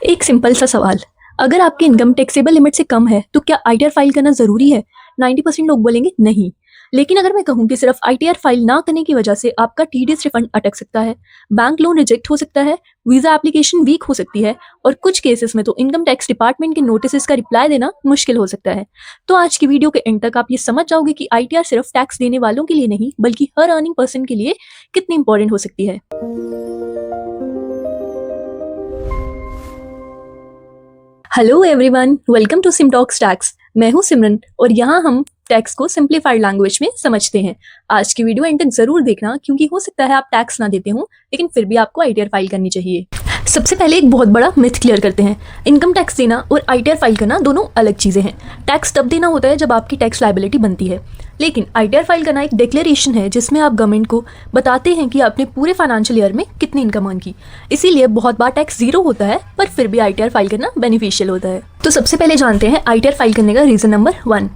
एक सिंपल सा सवाल, अगर आपकी इनकम टैक्सेबल लिमिट से कम है तो क्या आईटीआर फाइल करना ज़रूरी है? 90% लोग बोलेंगे नहीं। लेकिन अगर मैं कहूँ कि सिर्फ आईटीआर फाइल ना करने की वजह से आपका टीडीएस रिफंड अटक सकता है, बैंक लोन रिजेक्ट हो सकता है, वीज़ा एप्लीकेशन वीक हो सकती है और कुछ केसेस में तो इनकम टैक्स डिपार्टमेंट के नोटिस का रिप्लाई देना मुश्किल हो सकता है। तो आज की वीडियो के एंड तक आप ये समझ जाओगे कि आईटीआर सिर्फ टैक्स देने वालों के लिए नहीं बल्कि हर अर्निंग पर्सन के लिए कितनी इंपॉर्टेंट हो सकती है। Hello everyone, welcome to sim talks tax. मैं हूं सिमरन और यहाँ हम टैक्स को सिंप्लीफाइड लैंग्वेज में समझते हैं। आज की वीडियो एंड तक जरूर देखना क्योंकि हो सकता है आप टैक्स ना देते हो लेकिन फिर भी आपको आईटीआर फाइल करनी चाहिए। सबसे पहले एक बहुत बड़ा मिथ क्लियर करते हैं। इनकम टैक्स देना और आईटीआर फाइल करना दोनों अलग चीज़ें हैं। टैक्स तब देना होता है जब आपकी टैक्स लायबिलिटी बनती है, लेकिन आईटीआर फाइल करना एक डिक्लेरेशन है जिसमें आप गवर्नमेंट को बताते हैं कि आपने पूरे फाइनेंशियल ईयर में कितनी इनकम अर्न की। इसीलिए बहुत बार टैक्स जीरो होता है पर फिर भी आईटीआर फाइल करना बेनिफिशियल होता है। तो सबसे पहले जानते हैं आईटीआर फाइल करने का रीज़न नंबर 1,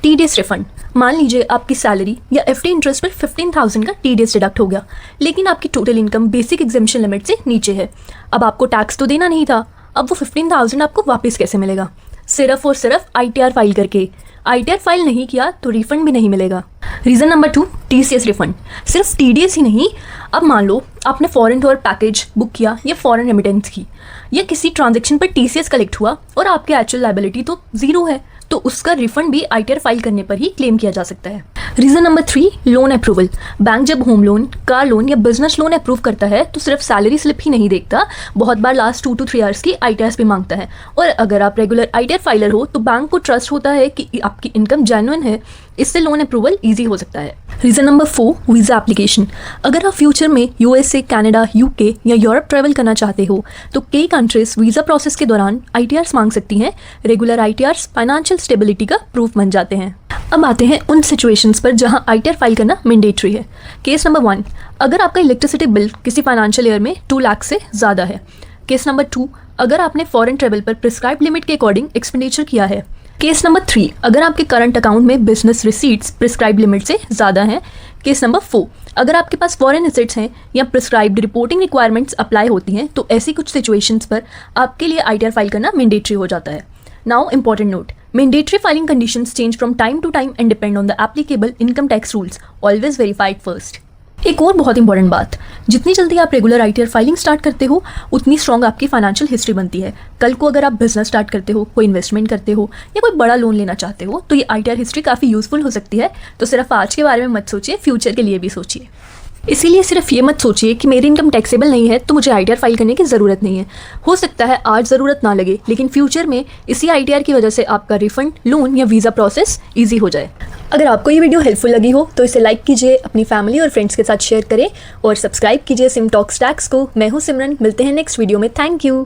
टीडीएस रिफंड। मान लीजिए आपकी सैलरी या एफडी इंटरेस्ट पर 15,000 का टीडीएस डिडक्ट हो गया, लेकिन आपकी total income basic exemption limit से नीचे है। अब आपको टैक्स तो देना नहीं था, अब वो 15,000 आपको वापस कैसे मिलेगा? सिर्फ और सिर्फ आईटीआर फाइल करके। आईटीआर फाइल नहीं किया तो रिफंड भी नहीं मिलेगा। Reason number 2, TCS refund. सिर्फ टीडीएस ही नहीं, अब मान लो आपने फॉरेन टूर पैकेज बुक किया या फॉरेन रेमिटेंस की या किसी ट्रांजैक्शन पर टीसीएस कलेक्ट हुआ और आपके एक्चुअल लायबिलिटी तो जीरो है, तो उसका रिफंड भी आईटीआर फाइल करने पर ही क्लेम किया जा सकता है। Reason number 3, loan approval. Bank जब होम लोन, कार लोन या बिजनेस लोन अप्रूव करता है तो सिर्फ सैलरी स्लिप ही नहीं देखता, बहुत बार लास्ट 2 to 3 आवर्स की आईटीआर भी मांगता है। और अगर आप रेगुलर आईटीआर फाइलर हो तो बैंक को ट्रस्ट होता है कि आपकी इनकम जेन्युइन है, इससे लोन अप्रूवल ईजी हो सकता है। Reason number 4, visa application. अगर आप फ्यूचर में यूएसए, कनाडा, यूके या यूरोप ट्रैवल करना चाहते हो तो कई कंट्रीज वीज़ा प्रोसेस के दौरान आईटीआर्स मांग सकती हैं। रेगुलर आईटीआर्स फाइनेंशियल स्टेबिलिटी का प्रूफ बन जाते हैं। अब आते हैं उन सिचुएशंस पर जहां आईटीआर फाइल करना मैंडेटरी है। केस नंबर 1, अगर आपका इलेक्ट्रिसिटी बिल किसी फाइनेंशियल ईयर में 2 लाख से ज़्यादा है। केस नंबर 2, अगर आपने फॉरेन ट्रैवल पर प्रिस्क्राइब लिमिट के अकॉर्डिंग एक्सपेंडिचर किया है। केस नंबर 3, अगर आपके करंट अकाउंट में बिजनेस रिसीट्स प्रिस्क्राइब लिमिट से ज़्यादा हैं। केस नंबर 4, अगर आपके पास फॉरेन एसेट्स हैं या प्रिस्क्राइब्ड रिपोर्टिंग रिक्वायरमेंट्स अप्लाई होती हैं तो ऐसी कुछ सिचुएशंस पर आपके लिए आईटीआर फाइल करना मैंडेटरी हो जाता है। Now important note, mandatory filing conditions change from time to time and depend on the applicable income tax rules. Always verified first. एक और बहुत इंपॉर्टेंट बात, जितनी जल्दी आप रेगुलर आईटीआर फाइलिंग स्टार्ट करते हो उतनी स्ट्रॉन्ग आपकी फाइनेंशियल हिस्ट्री बनती है। कल को अगर आप बिजनेस स्टार्ट करते हो, कोई इन्वेस्टमेंट करते हो या कोई बड़ा लोन लेना चाहते हो तो ये आईटीआर हिस्ट्री काफ़ी यूजफुल हो सकती है। तो सिर्फ आज के बारे में मत सोचिए, फ्यूचर के लिए भी सोचिए। इसीलिए सिर्फ ये मत सोचिए कि मेरी इनकम टैक्सेबल नहीं है तो मुझे आईटीआर फाइल करने की ज़रूरत नहीं है। हो सकता है आज ज़रूरत ना लगे लेकिन फ्यूचर में इसी आईटीआर की वजह से आपका रिफंड, लोन या वीज़ा प्रोसेस ईजी हो जाए। अगर आपको ये वीडियो हेल्पफुल लगी हो तो इसे लाइक कीजिए, अपनी फैमिली और फ्रेंड्स के साथ शेयर करें और सब्सक्राइब कीजिए सिम टॉक्स टैक्स को। मैं हूँ सिमरन, मिलते हैं नेक्स्ट वीडियो में। Thank you.